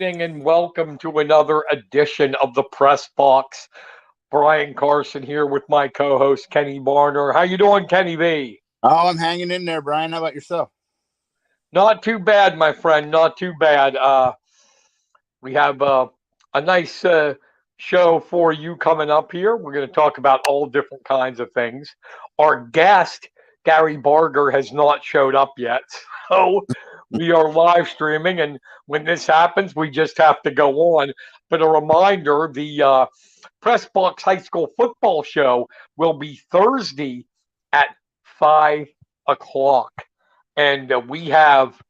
evening and welcome to another edition of the Press Box. Brian Carson here with my co-host Kenny Barner. How you doing, Kenny V? Oh, I'm hanging in there, Brian. How about yourself? Not too bad, my friend. Not too bad. We have a nice show for you coming up here. We're going to talk about all different kinds of things. Our guest, Gary Barger, has not showed up yet. So we are live streaming. And when this happens, we just have to go on. But a reminder the Press Box High School football show will be Thursday at 5 o'clock. And we have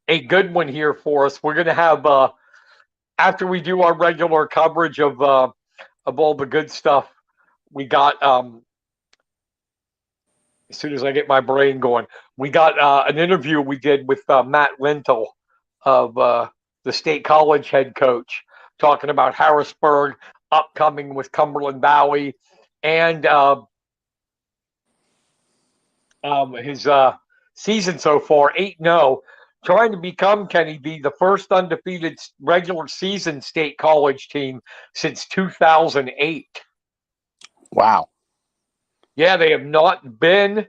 a good one here for us. We're going to have after we do our regular coverage of all the good stuff, we got as soon as I get my brain going, we got an interview we did with Matt Lintel of the State College head coach, talking about Harrisburg upcoming with Cumberland Valley and his season so far, 8-0. Trying to become, Kenny B, the first undefeated regular season state college team since 2008. Wow. Yeah, they have not been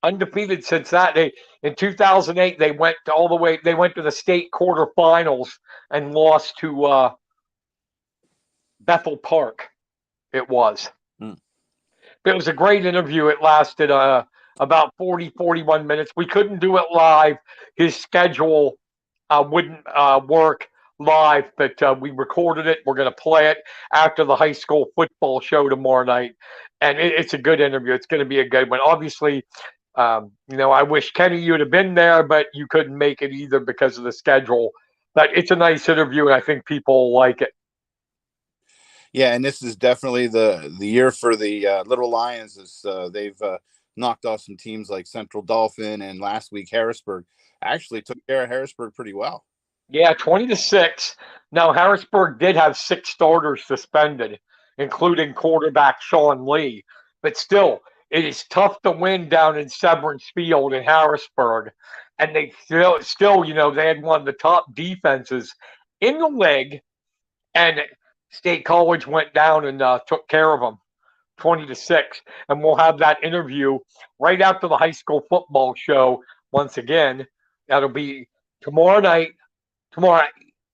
undefeated since that. They in 2008 they went all the way. They went to the state quarterfinals and lost to Bethel Park. It was. But it was a great interview. It lasted about 41 minutes. We couldn't do it live. His schedule wouldn't work live, but we recorded it. We're going to play it after the high school football show tomorrow night. And it's a good interview. It's going to be a good one. Obviously, I wish, Kenny, you'd have been there, but you couldn't make it either because of the schedule. But it's a nice interview, and I think people will like it. Yeah, and this is definitely the year for the Little Lions. They've knocked off some teams like Central Dauphin, and last week Harrisburg actually took care of Harrisburg pretty well. Yeah, 20-6. Now, Harrisburg did have 6 starters suspended, including quarterback Sean Lee. But still, it is tough to win down in Severance Field in Harrisburg. And they still, they had one of the top defenses in the league. And State College went down and took care of them, 20-6. And we'll have that interview right after the high school football show. Once again, that'll be tomorrow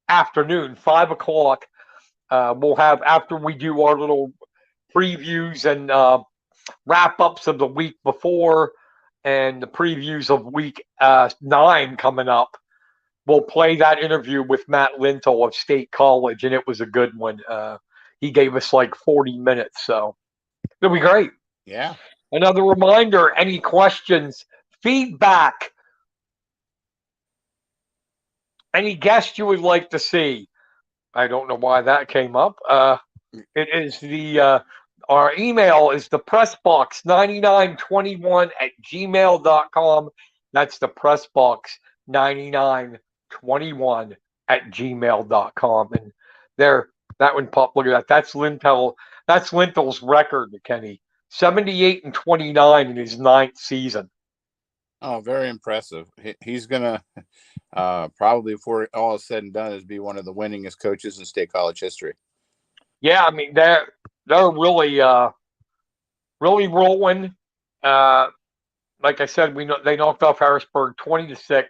afternoon, 5 o'clock. We'll have, after we do our little previews and wrap-ups of the week before and the previews of week 9 coming up, we'll play that interview with Matt Lintel of State College, and it was a good one. He gave us like 40 minutes, so it'll be great. Yeah. Another reminder, any questions, feedback, any guests you would like to see? I don't know why that came up. It is our email is the pressbox9921@gmail.com. That's the pressbox9921@gmail.com. And there, that one popped. Look at that. That's Lintel's record, Kenny. 78-29 in his 9th season. Oh, very impressive. He's gonna probably, before all is said and done, is be one of the winningest coaches in state college history. Yeah, I mean they're really rolling. Like I said, they knocked off Harrisburg 20-6,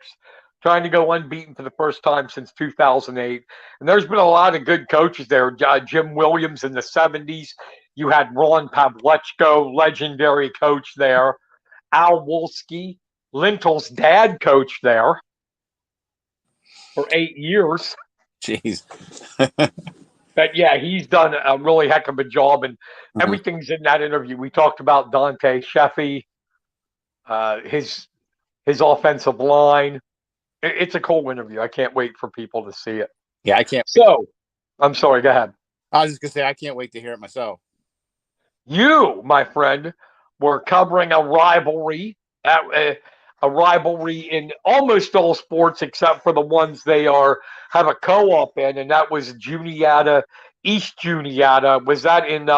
trying to go unbeaten for the first time since 2008. And there's been a lot of good coaches there. Jim Williams in the 70s. You had Ron Pavlechko, legendary coach there. Al Wolski, Lintel's dad, coached there for 8 years. Jeez. But yeah, he's done a really heck of a job, and everything's in that interview. We talked about Dante Sheffy, his offensive line. It's a cool interview. I can't wait for people to see it. Yeah, I can't. So, I'm sorry. Go ahead. I was just gonna say I can't wait to hear it myself. You, my friend, were covering a rivalry in almost all sports except for the ones they have a co-op in, and that was Juniata, East Juniata. Was that in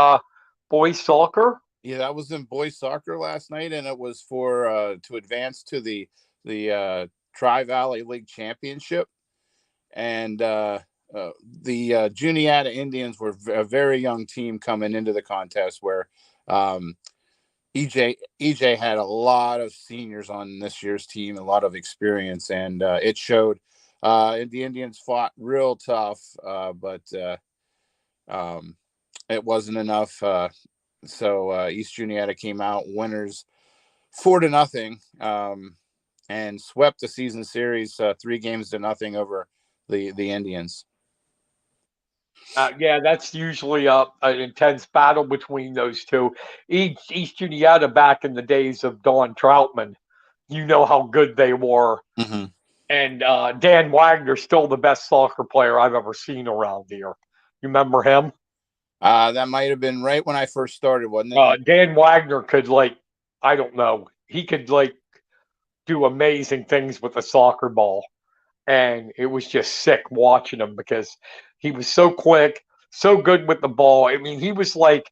boys soccer? Yeah, that was in boys soccer last night, and it was for to advance to the Tri-Valley League Championship, and the Juniata Indians were a very young team coming into the contest, where EJ had a lot of seniors on this year's team, a lot of experience, and it showed. The Indians fought real tough, but it wasn't enough. So East Juniata came out winners 4-0, and swept the season series 3-0 over the Indians. Yeah, that's usually an intense battle between those two. East Juniata back in the days of Don Troutman, you know how good they were. Mm-hmm. And Dan Wagner's still the best soccer player I've ever seen around here. You remember him? That might have been right when I first started, wasn't it? Dan Wagner could, like, I don't know, he could, like, do amazing things with a soccer ball. And it was just sick watching him because he was so quick, so good with the ball. I mean, he was like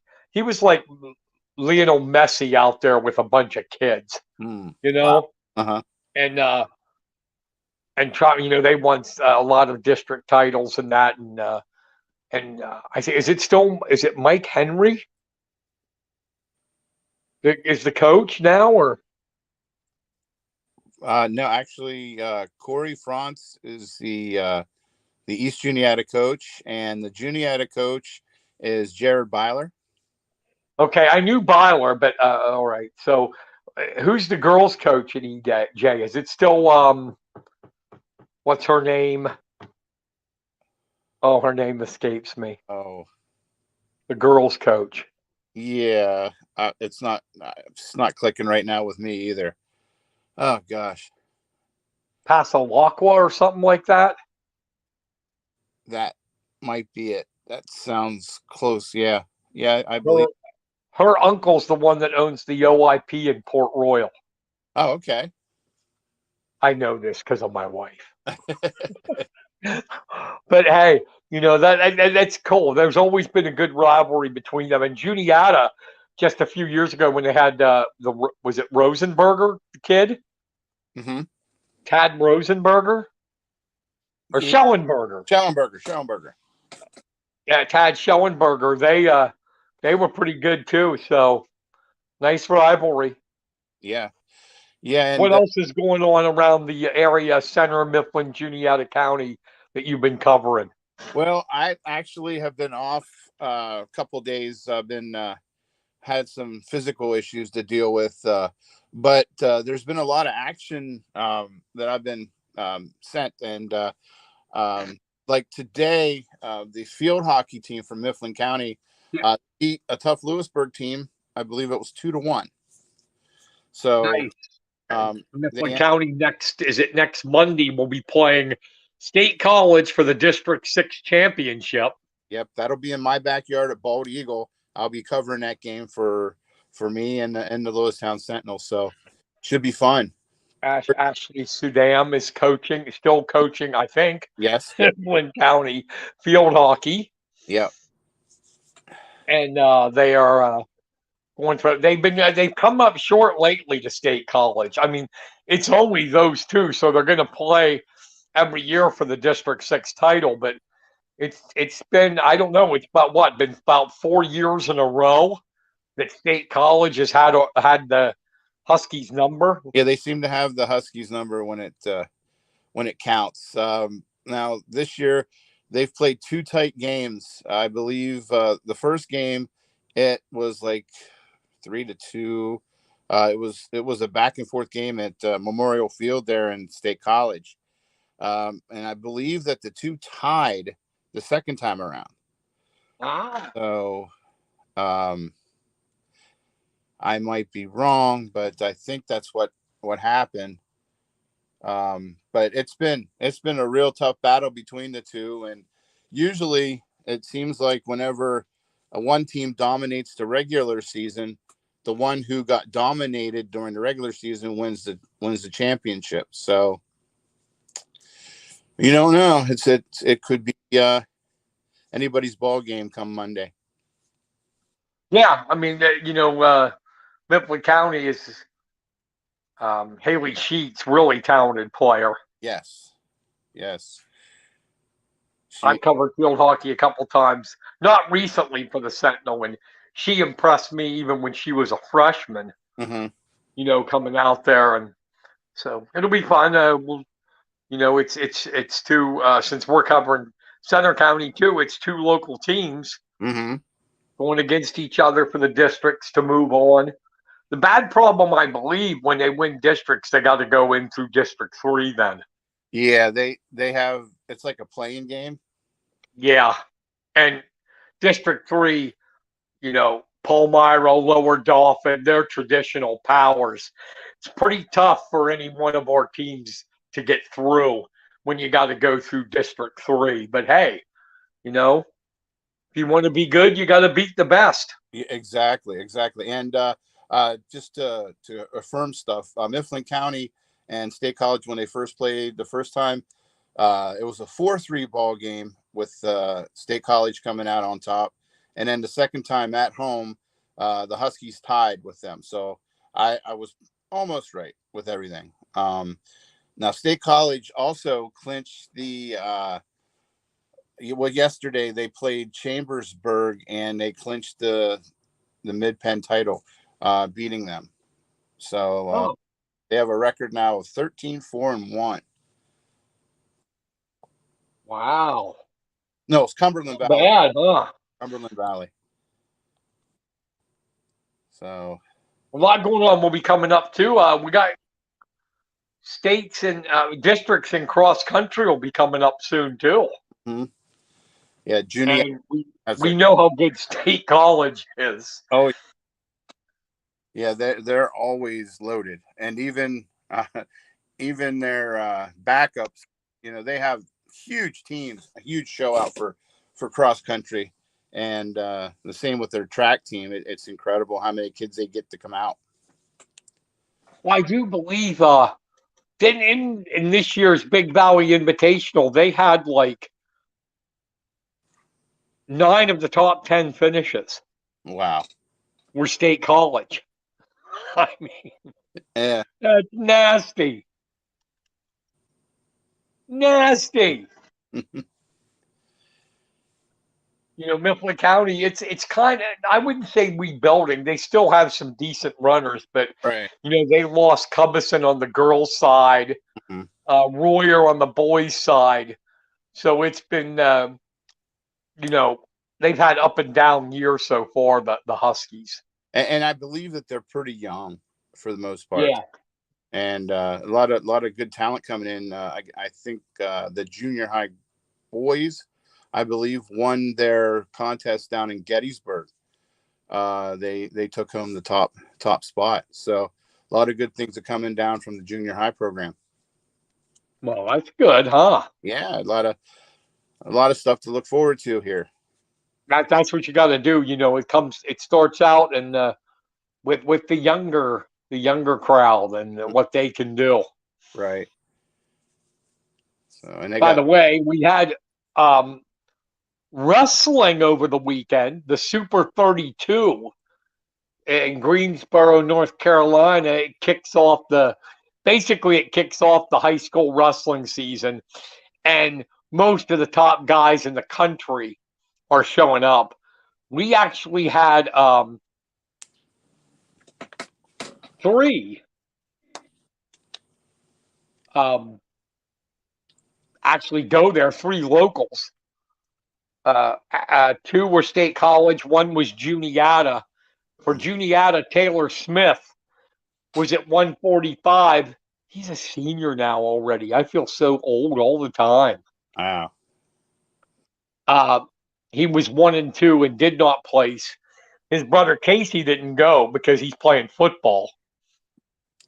Lionel Messi out there with a bunch of kids, you Wow. know. Uh-huh. And try, they won a lot of district titles and that, and I think is it Mike Henry that is the coach now, or No, actually, Corey France is the East Juniata coach, and the Juniata coach is Jared Byler. okay, I knew Byler, but all right. So who's the girls' coach at EJ? Is it still what's her name? Oh, her name escapes me. Oh, The girls' coach. yeah. It's not clicking right now with me either. Oh gosh, Pasalacqua or something like that. that might be it. That sounds close. Yeah, yeah, I Her believe. her uncle's the one that owns the OIP in Port Royal. Oh, okay. I know this because of my wife. But hey, that's cool. There's always been a good rivalry between them. And Juniata, just a few years ago when they had was it Rosenberger, the kid, Mm-hmm. Tad Rosenberger or Yeah, Schellenberger? Schellenberger. Yeah, Tad Schellenberger. They were pretty good too. So nice rivalry. Yeah, yeah, What and else is going on around the area, Center, Mifflin, Juniata County that you've been covering? well, I actually have been off a couple days. I've been had some physical issues to deal with, but there's been a lot of action that I've been sent, and like today, the field hockey team from Mifflin County Yeah, beat a tough Lewisburg team. I believe it was 2-1. So nice. And Mifflin they County next Monday? We'll be playing State College for the District 6 championship. Yep, that'll be in my backyard at Bald Eagle. I'll be covering that game for me and the Lewistown Sentinel. So should be fun. Ashley Sudam is still coaching, I think, Yes. Mifflin County field hockey, Yep. and they are going for. They've come up short lately to State College. I mean, it's only those two, so they're going to play every year for the District 6 title, but it's been, I don't know, it's been about 4 years in a row that State College has had the Huskies number. Yeah, they seem to have the Huskies number when it counts. Now this year they've played 2 tight games. I believe the first game it was like 3-2. It was a back and forth game at Memorial Field there in State College, and I believe that the two tied the second time around. Ah, So um, I might be wrong, but I think that's what happened. But it's been a real tough battle between the two, and usually it seems like whenever one team dominates the regular season, the one who got dominated during the regular season wins the championship. So you don't know. It could be anybody's ball game come Monday. yeah. I mean, Mifflin County is Haley Sheets, really talented player. Yes, yes. I've She. covered field hockey a couple times, not recently for the Sentinel, and she impressed me even when she was a freshman. Hmm. Coming out there, and so it'll be fun. It's two since we're covering Center County too. It's two local teams Hmm. going against each other for the districts to move on. The bad problem, I believe, when they win districts, they got to go in through District 3 then. Yeah, they have. It's like a playing game. Yeah. And District 3, Palmyra, Lower Dauphin, they're traditional powers. It's pretty tough for any one of our teams to get through when you got to go through District 3. But hey, if you want to be good, you got to beat the best. Yeah, exactly, exactly. And just to affirm stuff, Mifflin County and State College, when they first played the first time, it was a 4-3 ball game with State College coming out on top. And then the second time at home, the Huskies tied with them. So I was almost right with everything. Now, State College also clinched yesterday they played Chambersburg and they clinched the Mid Penn title, beating them. So Oh, they have a record now of 13-4-1. wow. No, it's Cumberland Not Valley. bad, huh? Cumberland Valley. So A lot going on will be coming up too. We got states and districts in cross country will be coming up soon too. mhm. Yeah, Junior And has we their. know how good State College is. Oh yeah, they're always loaded, and even their backups. They have huge teams, a huge show out for cross country, and the same with their track team. It's incredible how many kids they get to come out. Well, I do believe then in this year's Big Valley Invitational, they had like 9 of the top 10 finishes Wow. were State College. I mean, Yeah. that's nasty. Nasty. Mifflin County, it's kind of, I wouldn't say rebuilding. They still have some decent runners, but Right. they lost Cubison on the girls' side, Mhm. Royer on the boys' side. So it's been, you know, they've had up and down years so far, the Huskies. And I believe that they're pretty young for the most part, Yeah. and a lot of good talent coming in. I think the junior high boys, I believe, won their contest down in Gettysburg. They took home the top spot. So a lot of good things are coming down from the junior high program. Well, that's good, huh? Yeah, a lot of stuff to look forward to here. That's what you got to do. It starts out and with the younger crowd and what they can do. Right. So and they By got. the way, we had um, wrestling over the weekend, the Super 32 in Greensboro, North Carolina. It kicks off the high school wrestling season, and most of the top guys in the country are showing up. We actually had 3 um, actually go there, 3 locals. 2 were State College, 1 was Juniata. For Juniata, Taylor Smith was at 145. He's a senior now already. I feel so old all the time. Wow. Uh, he was 1 and 2 and did not place. His brother Casey didn't go because he's playing football.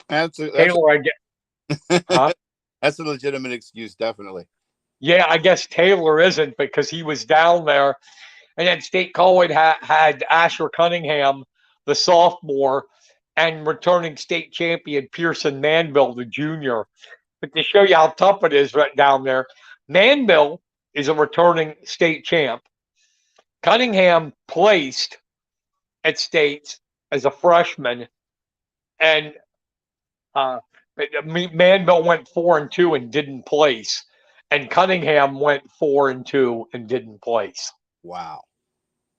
That's a, that's Taylor, I guess, a, huh? that's a legitimate excuse, definitely. Yeah, I guess Taylor isn't because he was down there. And then State College had Asher Cunningham, the sophomore, and returning state champion Pearson Manville, the junior. But to show you how tough it is right down there, Manville is a returning state champ. Cunningham placed at states as a freshman, and Manville went 4-2 and didn't place, and Cunningham went 4-2 and didn't place. Wow.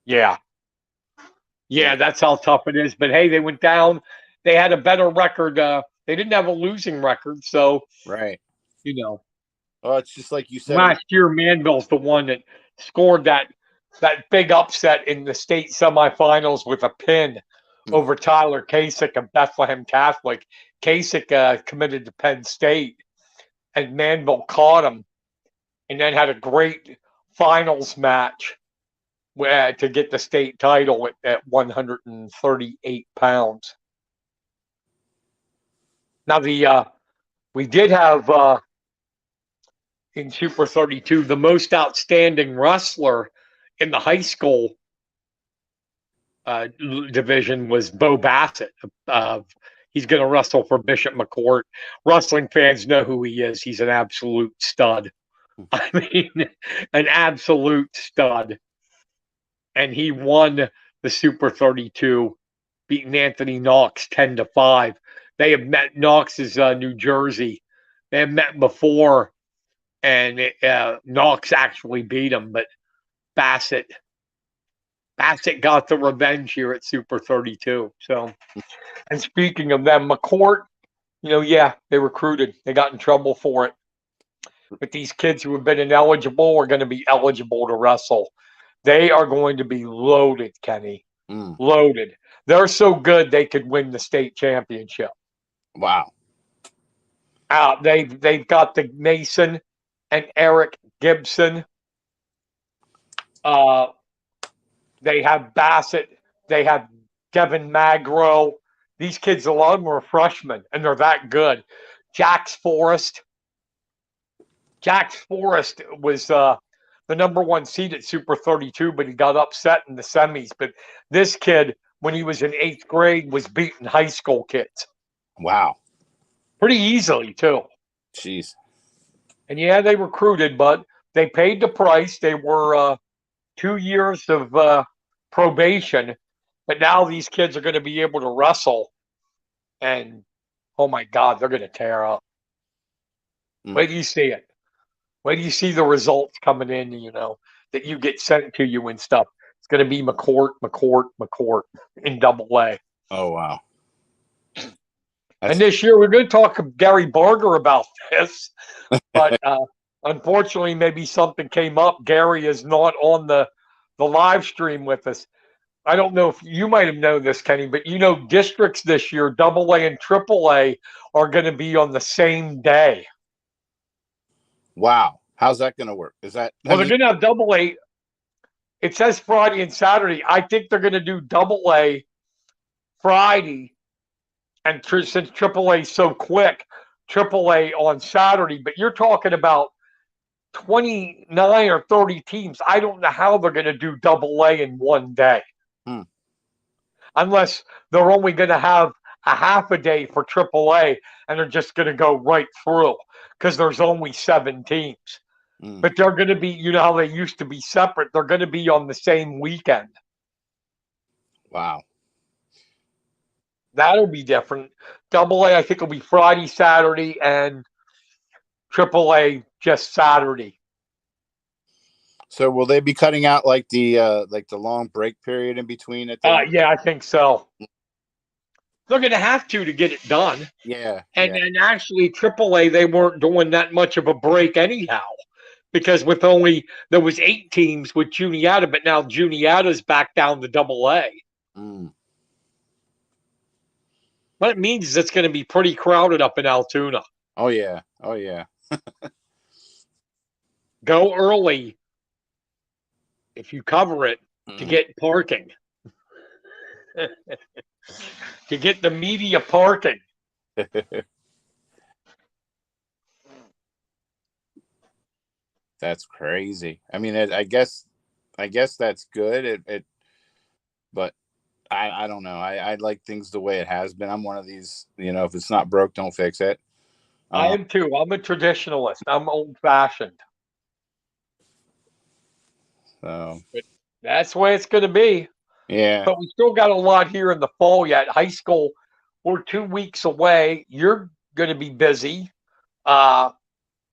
Yeah, yeah, Yeah. that's how tough it is. But hey, they went down. They had a better record. They didn't have a losing record, so Right. you know. Oh, it's just like you said. Last year, Manville's the one that scored that big upset in the state semifinals with a pin over Tyler Kasich of Bethlehem Catholic. Kasich committed to Penn State, and Manville caught him, and then had a great finals match to get the state title at 138 pounds. Now we did have in Super 32 the most outstanding wrestler in the high school division was Bo Bassett. He's going to wrestle for Bishop McCourt. Wrestling fans know who he is. He's an absolute stud. I mean, an absolute stud. And he won the Super 32, beating Anthony Knox 10-5. They have met. Knox is New Jersey. They have met before, and Knox actually beat him, but Bassett got the revenge here at Super 32. So, and speaking of them, McCourt, yeah, they recruited. They got in trouble for it. But these kids who have been ineligible are going to be eligible to wrestle. They are going to be loaded, Kenny. Loaded. They're so good they could win the state championship. Wow. They've got the Mason and Eric Gibson. They have Bassett. They have Kevin Magro. These kids, a lot of them are freshmen, and they're that good. Jax Forrest. Jax Forrest was the number one seed at Super 32, but he got upset in the semis. But this kid, when he was in 8th grade, was beating high school kids. Wow. Pretty easily, too. Jeez. And yeah, they recruited, but they paid the price. They were 2 years of probation, but now these kids are going to be able to wrestle. And, oh my God, they're going to tear up. Wait till you see it. Wait till you see the results coming in, that you get sent to you and stuff. It's going to be McCourt in AA. Oh, wow. And this year, we're going to talk to Gary Barger about this. But unfortunately, maybe something came up. Gary is not on the live stream with us. I don't know if you might have known this, Kenny, but districts this year, AA and AAA, are going to be on the same day. Wow. How's that going to work? Is that they're going to have AA. It says Friday and Saturday. I think they're going to do AA Friday, and since AAA is so quick, AAA on Saturday. But you're talking about 29 or 30 teams. I don't know how they're going to do AA in one day. Unless they're only going to have a half a day for AAA, and they're just going to go right through because there's only 7 teams. But they're going to be, how they used to be separate. They're going to be on the same weekend. Wow. That'll be different. AA, I think, will be Friday, Saturday, and AAA just Saturday. So will they be cutting out like the long break period in between it? Yeah, I think so. They're going to have to get it done. Yeah. And actually, AAA, they weren't doing that much of a break anyhow. Because there was 8 teams with Juniata, but now Juniata's back down to AA. What it means is it's going to be pretty crowded up in Altoona. Oh, yeah. Oh, yeah. Go early if you cover it to get parking. To get the media parking. That's crazy. I mean, I guess that's good. But I don't know. I like things the way it has been. I'm one of these, if it's not broke, don't fix it. I am too. I'm a traditionalist. I'm old-fashioned. So but that's the way it's going to be. Yeah. But we still got a lot here in the fall yet. High school we're 2 weeks away. You're going to be busy. The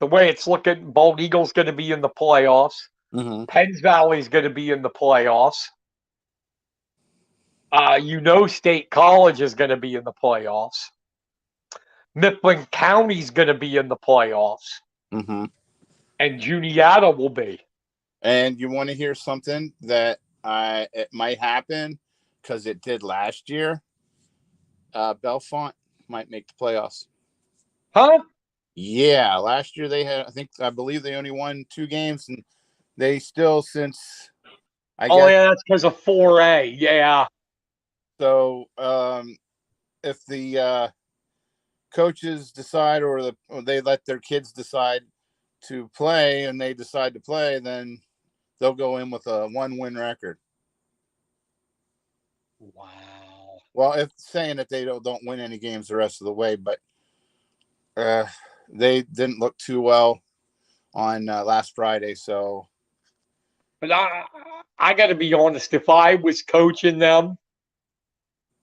way it's looking, Bald Eagle's going to be in the playoffs. Mm-hmm. Penns Valley's going to be in the playoffs. State College is going to be in the playoffs. Mifflin County's going to be in the playoffs. Mm-hmm. And Juniata will be. And you want to hear something that it might happen because it did last year? Bellefonte might make the playoffs. Huh? Yeah, last year I believe they only won 2 games, and they still since I Oh, guess yeah, that's because of 4A. Yeah. so. If the coaches decide or they let their kids decide to play and they decide to play, then they'll go in with a 1-win record. Wow. Well, if saying that they don't win any games the rest of the way, but they didn't look too well on last Friday. So, But I got to be honest. If I was coaching them,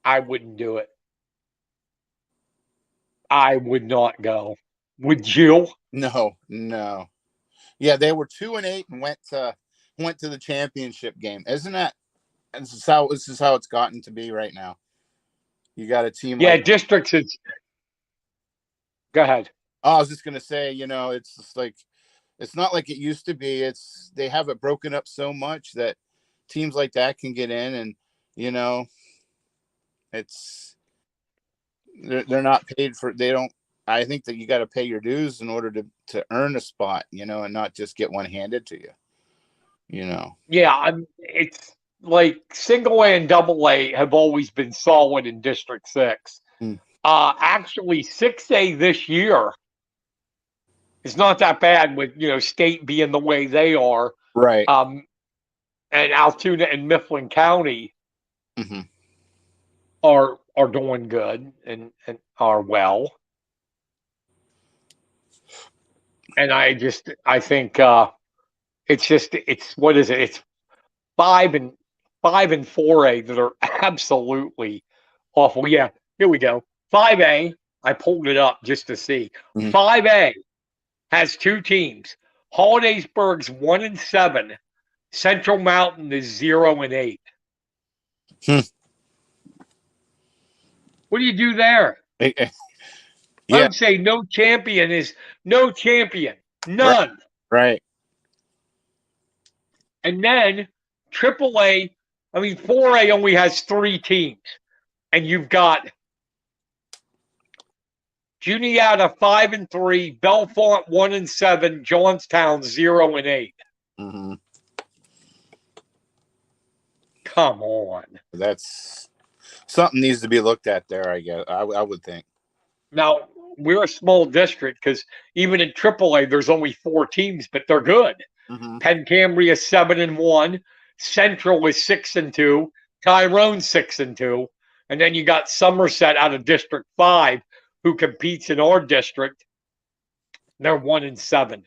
I wouldn't do it. I would not go. Would you? no. Yeah, they were 2-8 and went to the championship game. Isn't that? This is how it's gotten to be right now. You got a team Yeah, like. districts is. Go ahead. Oh, I was just gonna say, it's just like it's not like it used to be. They have it broken up so much that teams like that can get in, and you know, it's they're not paid for. They don't. I think that you got to pay your dues in order to earn a spot, and not just get one handed to you. Yeah, it's like single A and double A have always been solid in District 6. Mm. Actually, 6A this year is not that bad with, state being the way they are. Right. And Altoona and Mifflin County Mm-hmm. are doing good and are well. And I think it's what is it? It's 5 and 4A that are absolutely awful. Yeah, here we go. 5A, I pulled it up just to see. Mm-hmm. 5A has 2 teams. Hollidaysburg's 1-7. Central Mountain is 0-8. What do you do there? I Yeah. would say no champion is no champion. None. Right. And then AAA, 4A only has 3 teams. And you've got Juniata 5-3, Bellefonte 1-7, Johnstown 0-8. Mm-hmm. Come on. That's something needs to be looked at there. I guess I would think. Now we're a small district because even in AAA there's only 4 teams, but they're good. Mm-hmm. Penn Cambria 7-1, Central is 6-2, Tyrone 6-2, and then you got Somerset out of District 5 who competes in our district. They're 1-7.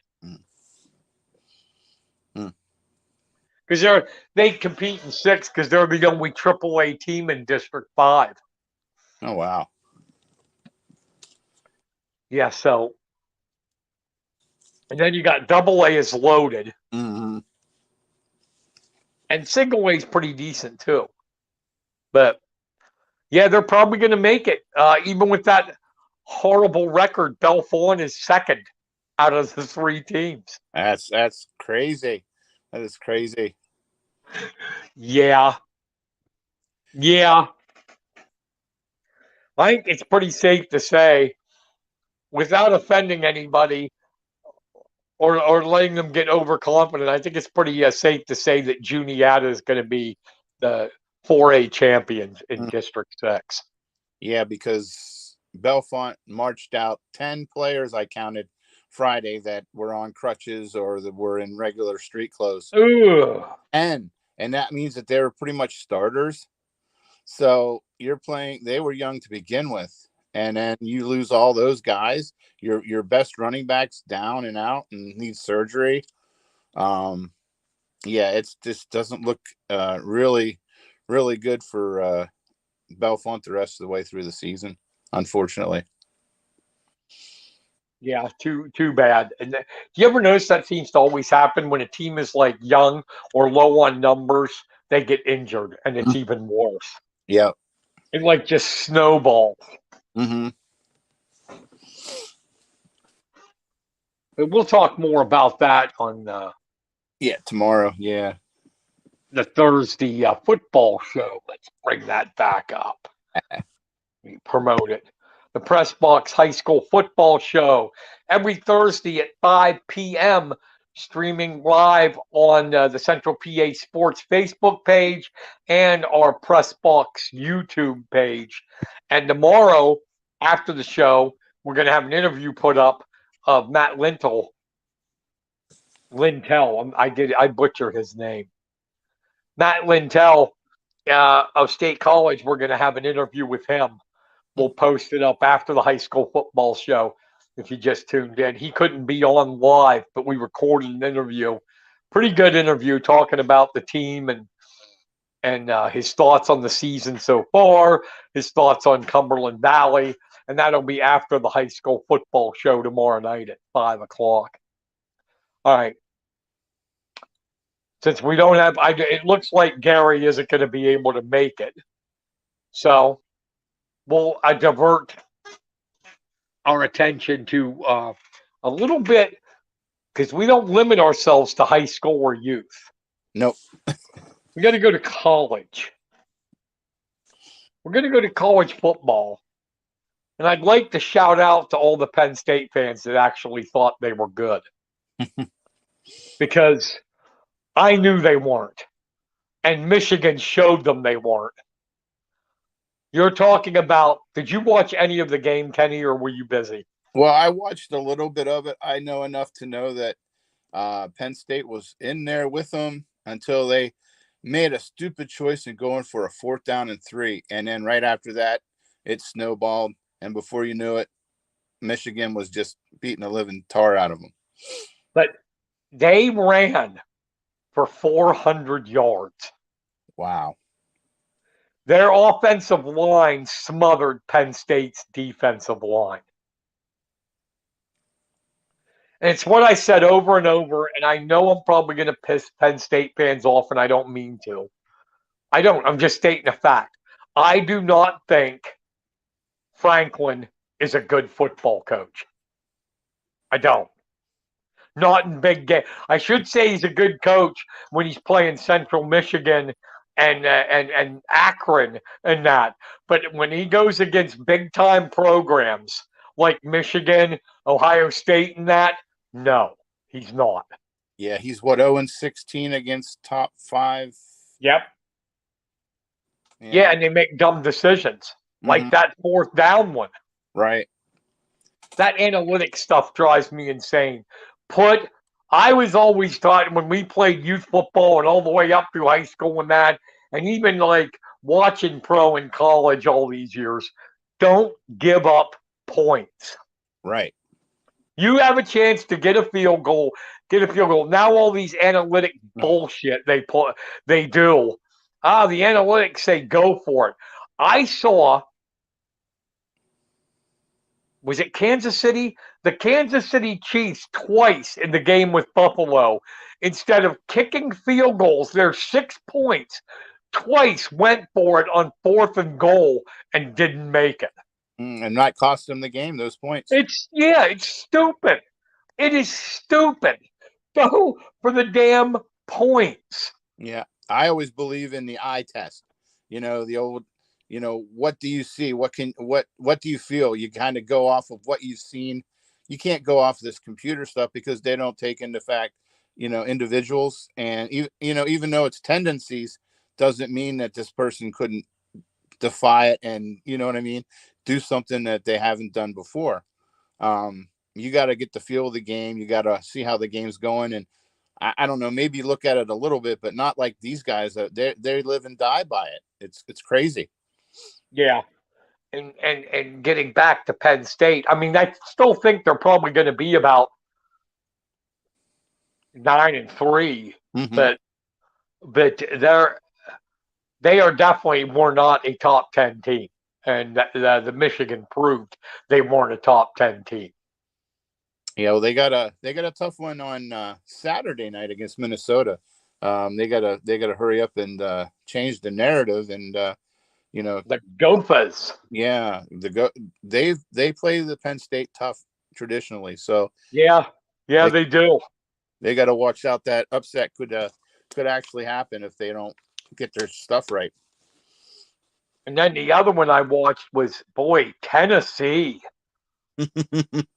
Because they compete in 6 because they're the only AAA team in District 5. Oh wow. Yeah, so and then you got double A is loaded. Mm-hmm. And single A is pretty decent too. But yeah, they're probably going to make it. Even with that horrible record, Bellefonte is second out of the 3 teams. That's crazy. That is crazy. Yeah. Yeah. I think it's pretty safe to say, without offending anybody or letting them get overconfident, I think it's pretty safe to say that Juniata is going to be the 4A champions in District 6. Yeah, because Bellefonte marched out 10 players, I counted Friday, that were on crutches or that were in regular street clothes. Ugh. And that means that they were pretty much starters. So they were young to begin with. And then you lose all those guys. Your best running backs down and out and need surgery. Yeah, it just doesn't look really, really good for Bellefonte the rest of the way through the season. unfortunately. Yeah, too bad. And do you ever notice that seems to always happen when a team is like young or low on numbers, they get injured, and it's even worse. Yeah. It like just snowballs. Mm-hmm. But we'll talk more about that on Yeah, tomorrow. Yeah. the Thursday football show. Let's bring that back up. We promote it. The Press Box High School Football Show every Thursday at 5 p.m. Streaming live on the Central PA Sports Facebook page and our Press Box YouTube page. And tomorrow, after the show, we're going to have an interview put up of Matt Lintel. I butcher his name. Matt Lintel of State College. We're going to have an interview with him. We'll post it up after the high school football show. If you just tuned in, he couldn't be on live, but we recorded an interview, pretty good interview, talking about the team and his thoughts on the season so far, his thoughts on Cumberland Valley, and that'll be after the high school football show tomorrow night at 5 o'clock. All right. Since we don't have, it looks like Gary isn't going to be able to make it, so we'll divert our attention to a little bit because we don't limit ourselves to high school or youth. Nope. We got to go to college. We're going to go to college football. And I'd like to shout out to all the Penn State fans that actually thought they were good. Because I knew they weren't. And Michigan showed them they weren't. You're talking about, did you watch any of the game, Kenny, or were you busy? Well, I watched a little bit of it. I know enough to know that Penn State was in there with them until they made a stupid choice in going for a 4th down and 3. And then right after that, it snowballed. And before you knew it, Michigan was just beating the living tar out of them. But they ran for 400 yards. Wow. Their offensive line smothered Penn State's defensive line. And it's what I said over and over, and I know I'm probably going to piss Penn State fans off, and I don't mean to. I don't. I'm just stating a fact. I do not think Franklin is a good football coach. I don't. Not in big game. I should say he's a good coach when he's playing Central Michigan and Akron and that. But when he goes against big time programs like Michigan, Ohio State, and that, no, he's not. Yeah, he's what, 0-16 against top 5. Yep. Yeah, and they make dumb decisions like that 4th down one. Right. That analytic stuff drives me insane. I was always taught when we played youth football and all the way up through high school and that, and even like watching pro in college all these years, don't give up points. Right. You have a chance to get a field goal. Now all these analytic bullshit they do. The analytics say go for it. I saw, was it Kansas City? The Kansas City Chiefs twice in the game with Buffalo, instead of kicking field goals, they're 6 points, twice went for it on 4th and goal and didn't make it. And not cost them the game, those points. It's stupid. It is stupid. Go for the damn points. Yeah. I always believe in the eye test. The old, what do you see? What do you feel? You kind of go off of what you've seen. You can't go off this computer stuff because they don't take into fact, individuals. And, even though it's tendencies, doesn't mean that this person couldn't defy it and, you know what I mean, do something that they haven't done before. You got to get the feel of the game. You got to see how the game's going. And I don't know, maybe look at it a little bit, but not like these guys. They live and die by it. It's crazy. Yeah. And getting back to Penn State, I mean, I still think they're probably going to be about 9-3, but they are definitely not a top 10 team and the Michigan proved they weren't a top 10 team. Yeah, well, they got a tough one on Saturday night against Minnesota. They gotta hurry up and change the narrative, and The Gophers. yeah, they play the Penn State tough traditionally, so Yeah, they they do. they got to watch out. That upset could actually happen if they don't get their stuff right. And then the other one I watched was, Tennessee.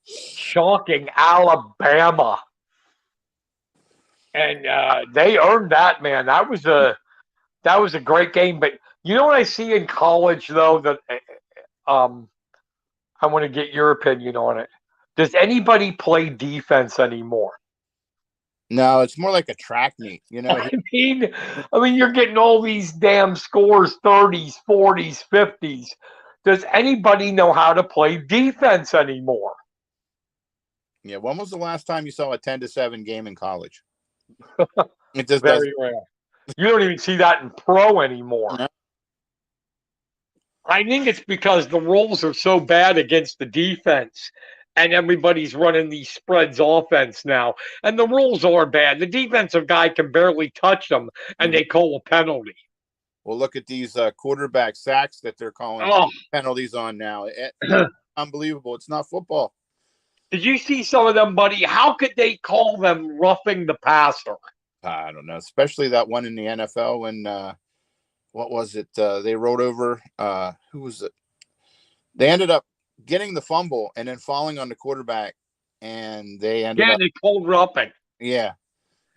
Shocking Alabama. And they earned that, man. That was a great game. But you know what I see in college though that I want to get your opinion on it. Does anybody play defense anymore? No, it's more like a track meet. I mean, you're getting all these damn scores, 30s, 40s, 50s. Does anybody know how to play defense anymore? Yeah, when was the last time you saw a 10-7 game in college? It just Very rare. You don't even see that in pro anymore. No. I think it's because the rules are so bad against the defense, and everybody's running these spreads offense now. And the rules are bad. The defensive guy can barely touch them, and they call a penalty. Well, look at these quarterback sacks that they're calling penalties on now. Unbelievable. It's not football. Did you see some of them, buddy? How could they call them roughing the passer? I don't know, especially that one in the NFL when what was it? They rode over who was it? They ended up getting the fumble and then falling on the quarterback, and they ended up. They called roughing. Yeah,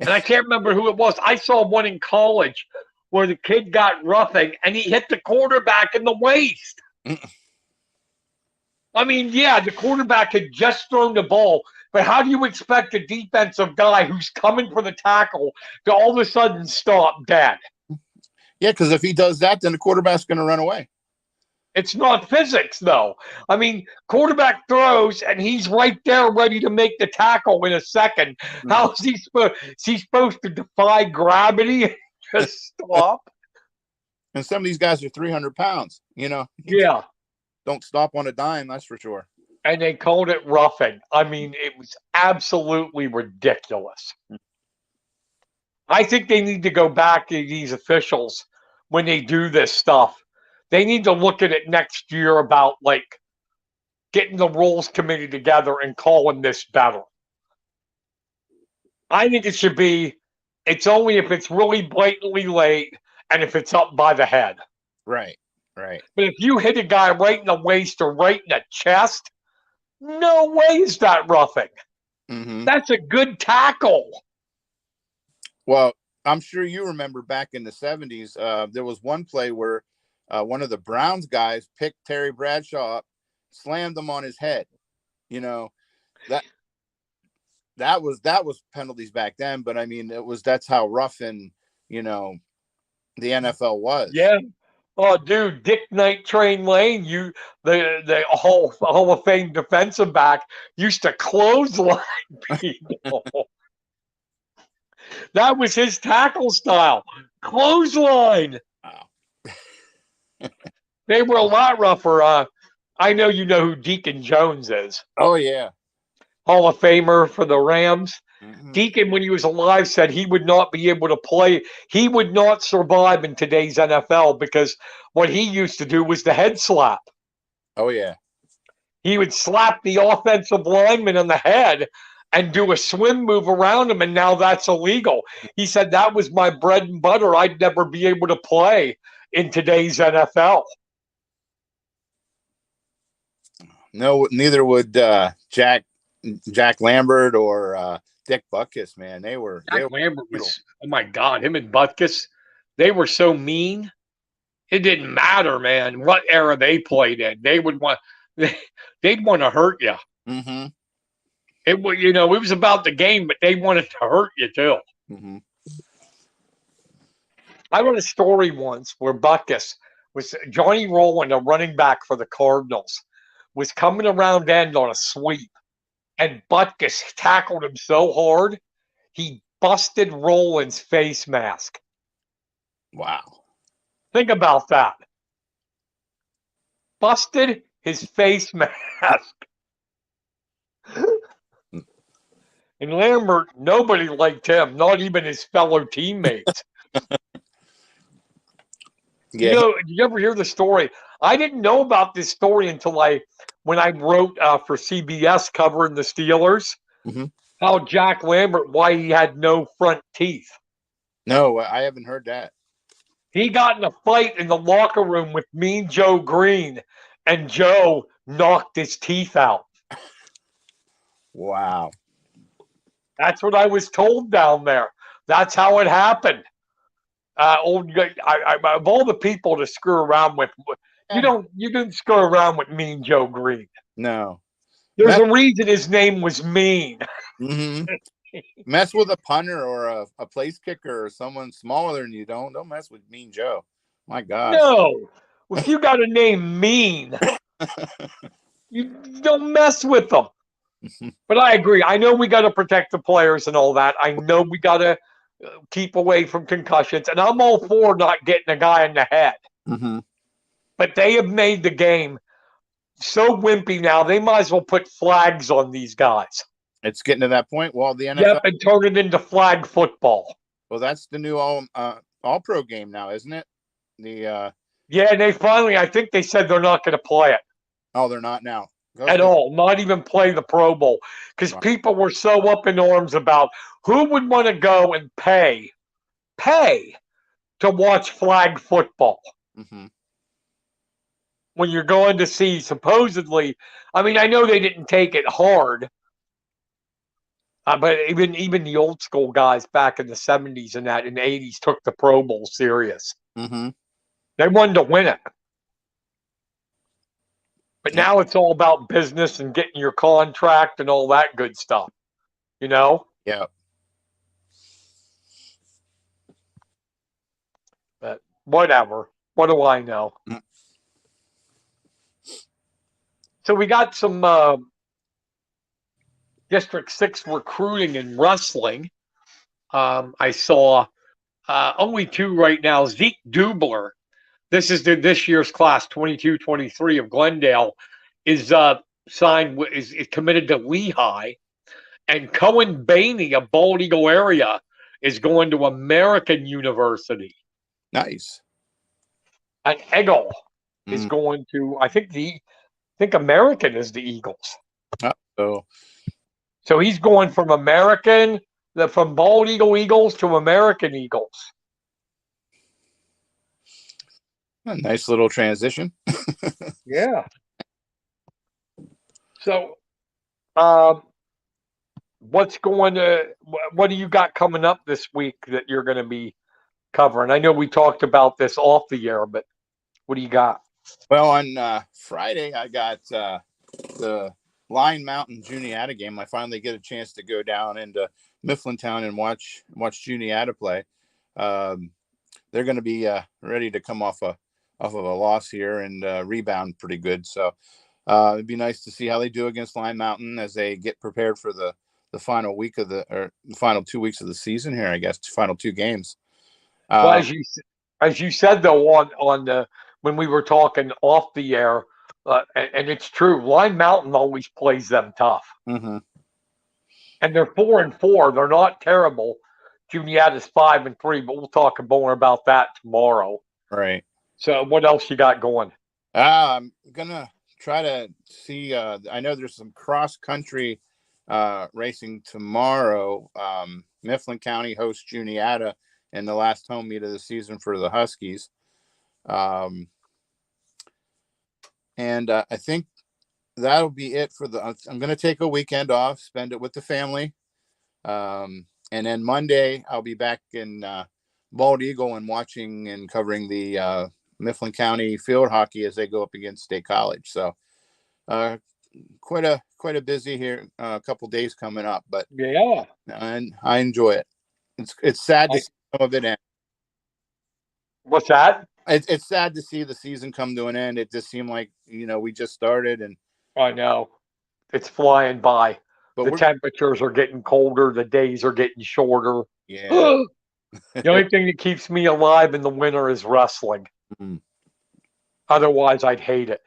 and I can't remember who it was. I saw one in college where the kid got roughing and he hit the quarterback in the waist. I mean, yeah, the quarterback had just thrown the ball, but how do you expect a defensive guy who's coming for the tackle to all of a sudden stop dead? Yeah, because if he does that, then the quarterback's going to run away. It's not physics, though. I mean, quarterback throws, and he's right there ready to make the tackle in a second. How is he supposed? Is he supposed to defy gravity and just stop? And some of these guys are 300 pounds. Yeah. Don't stop on a dime, that's for sure. And they called it roughing. I mean, it was absolutely ridiculous. I think they need to go back to these officials when they do this stuff. They need to look at it next year about getting the rules committee together and calling this better. I think it should be, it's only if it's really blatantly late and if it's up by the head. Right. But if you hit a guy right in the waist or right in the chest, no way is that roughing. Mm-hmm. That's a good tackle. Well, I'm sure you remember back in the 70s, there was one play where one of the Browns guys picked Terry Bradshaw up, slammed him on his head. That was penalties back then, but I mean that's how rough and the NFL was. Yeah. Oh, dude, Dick Night Train Lane, the Hall of Fame defensive back, used to clothesline people. That was his tackle style. Clothesline. Wow. They were a lot rougher. I know you know who Deacon Jones is. Oh, yeah. Hall of Famer for the Rams. Mm-hmm. Deacon, when he was alive, said he would not be able to play. He would not survive in today's NFL because what he used to do was the head slap. Oh, yeah. He would slap the offensive lineman on the head and do a swim move around him, and now that's illegal. He said that was my bread and butter. I'd never be able to play in today's NFL. No, neither would Jack Lambert or Dick Butkus, man. Jack Lambert was, oh my God, him and Butkus, they were so mean. It didn't matter, man, what era they played in. They'd want to hurt you. Mm-hmm. It was about the game, but they wanted to hurt you too. Mm-hmm. I read a story once where Butkus was Johnny Rowland, a running back for the Cardinals, was coming around end on a sweep, and Butkus tackled him so hard he busted Rowland's face mask. Wow. Think about that. busted his face mask. And Lambert, nobody liked him, not even his fellow teammates. Yeah. Did you ever hear the story? I didn't know about this story until when I wrote for CBS covering the Steelers, Mm-hmm. how Jack Lambert, why he had no front teeth. No, I haven't heard that. He got in a fight in the locker room with Mean Joe Green, and Joe knocked his teeth out. Wow. That's what I was told down there. That's how it happened. Of all the people to screw around with, you didn't screw around with Mean Joe Green. No. There's a reason his name was Mean. Mm-hmm. Mess with a punter or a place kicker or someone smaller than you. Don't mess with Mean Joe. My gosh. No, if you got a name Mean, you don't mess with them. But I agree. I know we got to protect the players and all that. I know we got to keep away from concussions, and I'm all for not getting a guy in the head. Mm-hmm. But they have made the game so wimpy now. They might as well put flags on these guys. It's getting to that point. Well, the NFL. Yep, and turn it into flag football. Well, that's the new all pro game now, isn't it? Yeah, and they finally, I think they said they're not going to play it. Oh, they're not now. At all, not even play the Pro Bowl, because people were so up in arms about who would want to go and pay to watch flag football. Mm-hmm. When you're going to see supposedly, I mean, I know they didn't take it hard, but even the old school guys back in the 70s and in the 80s took the Pro Bowl serious. Mm-hmm. They wanted to win it. But now it's all about business and getting your contract and all that good stuff, you know? Yeah. But whatever. What do I know? Mm. So we got some District 6 recruiting and wrestling. I saw only two right now. Zeke Dubler, this is this year's class 22-23 of Glendale, is signed, is committed to Lehigh. And Cohen Bainey of Bald Eagle area is going to American University. Nice. And Eggle is going to, I think American is the Eagles. So he's going from from Bald Eagle Eagles to American Eagles. A nice little transition. Yeah. So, what do you got coming up this week that you're going to be covering? I know we talked about this off the air, but what do you got? Well, on Friday, I got the Lion Mountain Juniata game. I finally get a chance to go down into Mifflintown and watch Juniata play. They're going to be ready to come off of a loss here and rebound pretty good. So it'd be nice to see how they do against Lion Mountain as they get prepared for the final week the final 2 weeks of the season here. I guess final two games. Well, as you said though on the when we were talking off the air, and it's true, Lion Mountain always plays them tough. Mm-hmm. And they're 4-4. They're not terrible. Juniata's 5-3, but we'll talk more about that tomorrow. Right. So what else you got going? I'm gonna try to see. I know there's some cross country racing tomorrow. Mifflin County hosts Juniata in the last home meet of the season for the Huskies. And I think that'll be it for I'm going to take a weekend off, spend it with the family. And then Monday I'll be back in Bald Eagle and watching and covering the Mifflin County field hockey as they go up against State College. So quite a busy here, a couple days coming up, but yeah, and I enjoy it. It's sad to see some of it end. What's that? It's sad to see the season come to an end. It just seemed like, we just started and I know it's flying by. But the temperatures are getting colder. The days are getting shorter. Yeah. The only thing that keeps me alive in the winter is wrestling. Mm-hmm. Otherwise, I'd hate it.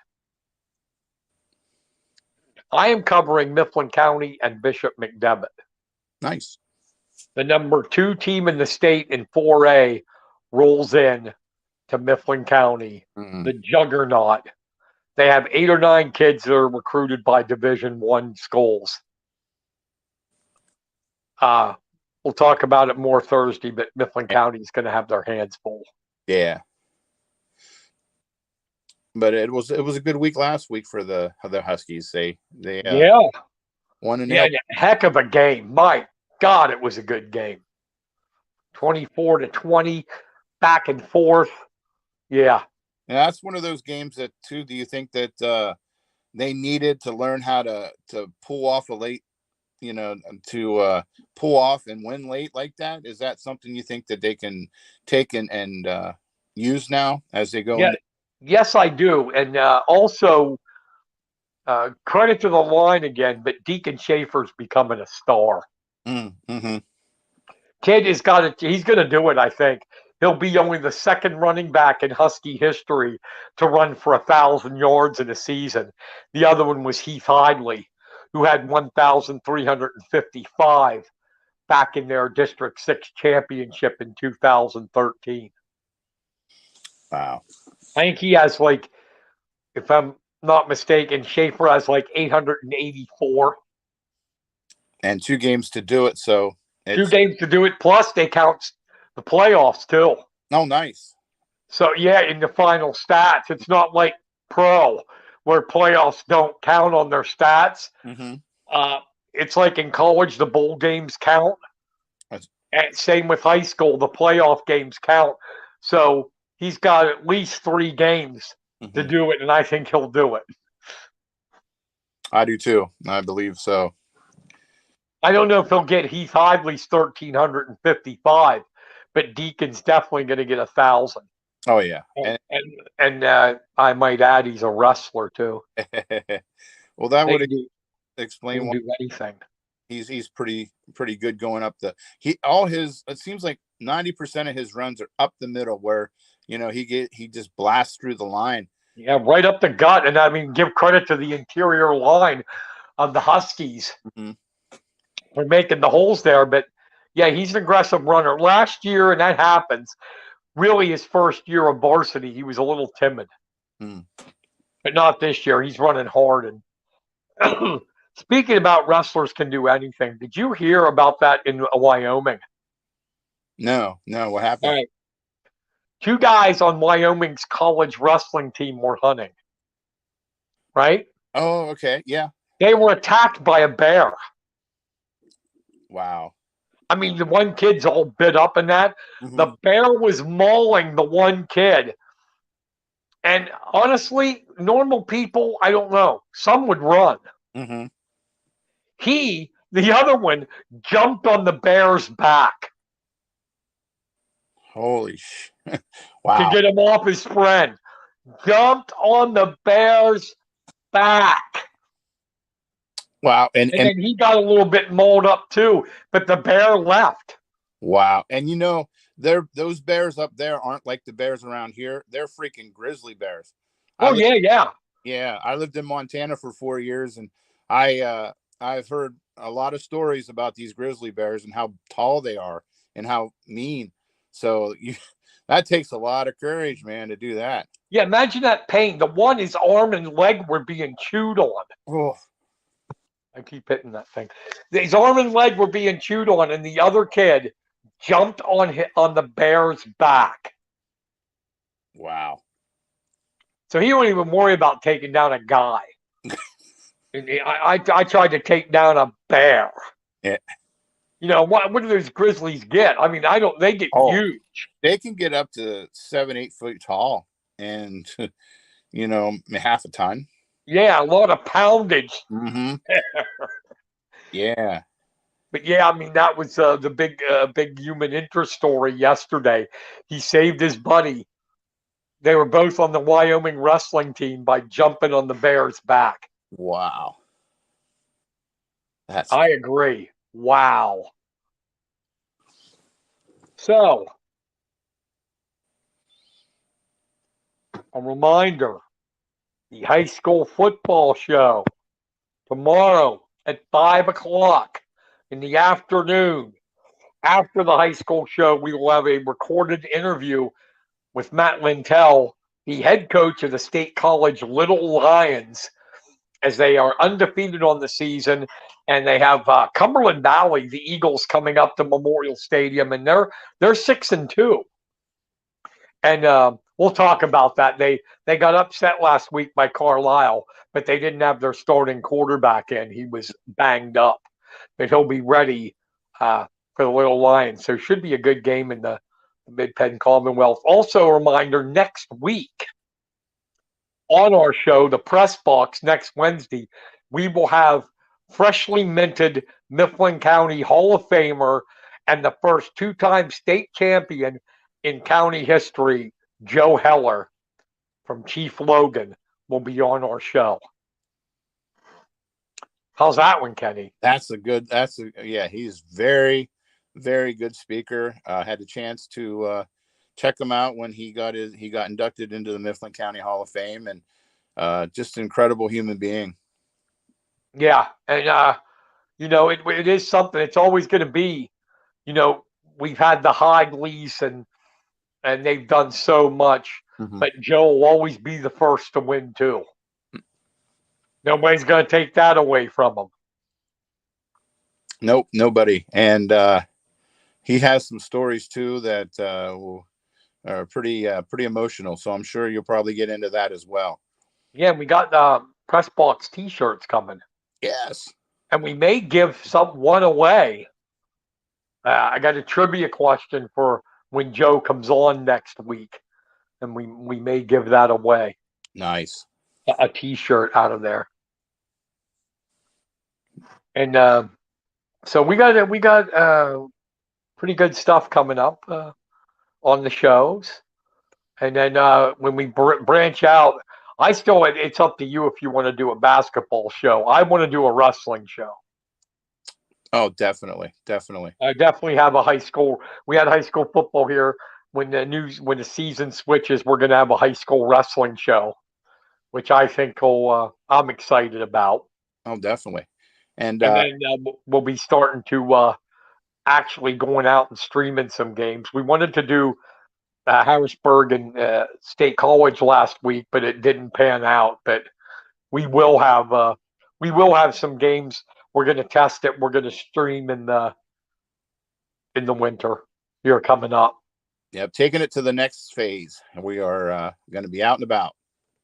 I am covering Mifflin County and Bishop McDevitt. Nice. The number 2 team in the state in 4A rolls in to Mifflin County, the juggernaut. They have 8 or 9 kids that are recruited by Division I schools. We'll talk about it more Thursday, but Mifflin County is going to have their hands full. Yeah. But it was a good week last week for the Huskies. They won a nail. Yeah, heck of a game. My God, it was a good game. 24-20, back and forth. Yeah. And that's one of those games that too. Do you think that they needed to learn how to pull off a late, to pull off and win late like that? Is that something you think that they can take and use now as they go? Yeah. Yes, I do. And also, credit to the line again, but Deacon Schaefer's becoming a star. Mm-hmm. Kid he's going to do it, I think. He'll be only the second running back in Husky history to run for 1,000 yards in a season. The other one was Heath Hidley, who had 1,355 back in their District 6 championship in 2013. Wow. I think he has, like, if I'm not mistaken, Schaefer has like 884. And 2 games to do it, so 2 games to do it, plus they count the playoffs too. Oh, nice. So, yeah, in the final stats, it's not like pro where playoffs don't count on their stats. Mm-hmm. It's like in college, the bowl games count. And same with high school, the playoff games count. So he's got at least 3 games to do it, and I think he'll do it. I do too. I believe so. I don't know if he'll get Heath Hidley's 1,355, but Deacon's definitely going to get 1,000. Oh yeah, and I might add he's a wrestler too. Well, that would explain why do anything. He's pretty good going up it seems like 90% of his runs are up the middle where he just blasts through the line. Yeah, right up the gut. And I mean, give credit to the interior line of the Huskies for making the holes there. But yeah, he's an aggressive runner. Last year, and that happens, really his first year of varsity, he was a little timid. But not this year. He's running hard. And speaking about wrestlers can do anything, did you hear about that in Wyoming? No. What happened? All right. 2 guys on Wyoming's college wrestling team were hunting. Right? Oh, okay. Yeah. They were attacked by a bear. Wow. I mean, the one kid's all bit up in that. The bear was mauling the one kid. And honestly, normal people, I don't know. Some would run. The other one, jumped on the bear's back. Holy shit. Wow. To get him off his friend. Jumped on the bear's back. Wow. And then he got a little bit mauled up too, but the bear left. Wow. And those bears up there aren't like the bears around here. They're freaking grizzly bears. Oh, yeah. Yeah. I lived in Montana for 4 years, and I've heard a lot of stories about these grizzly bears and how tall they are and how mean. So that takes a lot of courage, man, to do that. Yeah, imagine that pain. The one, his arm and leg were being chewed on. Oh. I keep hitting that thing. His arm and leg were being chewed on, and the other kid jumped on the bear's back. Wow. So he won't even worry about taking down a guy. I tried to take down a bear. Yeah. What do those grizzlies get? I mean, they get huge. They can get up to 7-8 foot tall and, half a ton. Yeah, a lot of poundage. Yeah. But yeah, I mean, that was the big human interest story yesterday. He saved his buddy. They were both on the Wyoming wrestling team by jumping on the bear's back. Wow. I agree. Wow. So, a reminder, the high school football show tomorrow at 5 o'clock in the afternoon. After the high school show, we will have a recorded interview with Matt Lintel, the head coach of the State College Little Lions, as they are undefeated on the season, and they have Cumberland Valley, the Eagles, coming up to Memorial Stadium, and they're 6-2. And we'll talk about that. They got upset last week by Carlisle, but they didn't have their starting quarterback in. He was banged up, but he'll be ready for the Little Lions. So it should be a good game in the Mid-Penn Commonwealth. Also, a reminder, next week on our show, the Press Box, next Wednesday, we will have freshly minted Mifflin County Hall of Famer and the first two-time state champion in county history, Joe Heller from Chief Logan, will be on our show. How's that one, Kenny? Yeah, he's very, very good speaker. Had a chance to check him out when he got inducted into the Mifflin County Hall of Fame, and just an incredible human being. Yeah, and it is something. It's always going to be, we've had the Hidleys and they've done so much, but Joe will always be the first to win too. Nobody's going to take that away from him. Nope, nobody. And he has some stories too that are pretty emotional. So I'm sure you'll probably get into that as well. Yeah, we got Press Box T-shirts coming. Yes, and we may give one away. I got a trivia question for when Joe comes on next week, and we may give that away. Nice. A T-shirt out of there. And so we got pretty good stuff coming up on the shows. And then when we branch out, it's up to you if you want to do a basketball show. I want to do a wrestling show. Oh, definitely. I definitely have we had high school football here. When the season switches, we're going to have a high school wrestling show, which I think I'm excited about. Oh, definitely. And then we'll be starting to actually going out and streaming some games. We wanted to do Harrisburg and State College last week, but it didn't pan out. But we will have some games. We're going to test it. We're going to stream in the winter here coming up. Yep, taking it to the next phase. We are going to be out and about.